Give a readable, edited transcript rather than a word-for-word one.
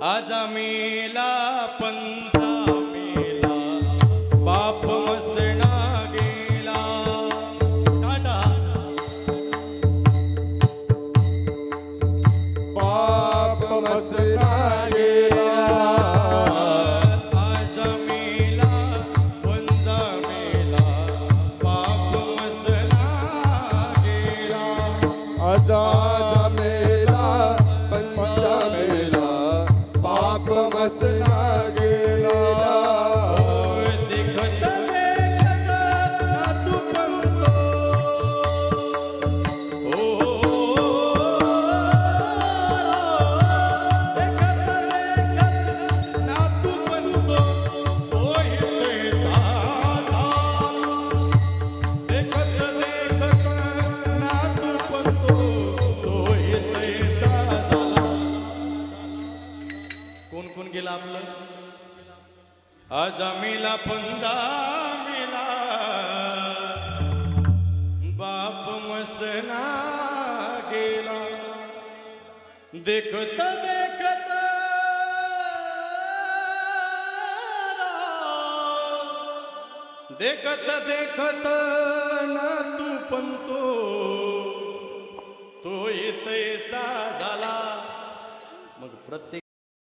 आजा मेला पंजा मेला बाप मसना गेला टाटा बाप मसना गेला आजा मेला पंजा मेला बाप मसना गेला आजा मेला पंजा मेला बाप मसना गेला देखत देखत नातू पंतो देखत देखत नातू पंतो होय साजा देखत देखत नातू पंतो होय साजा कोण कोण गेला आपलं आजा मेला पंजा मेला बाप मसना गेला देखत देखत देखत देखत ना तू पंतो तो येतैसा झाला मग प्रत्येक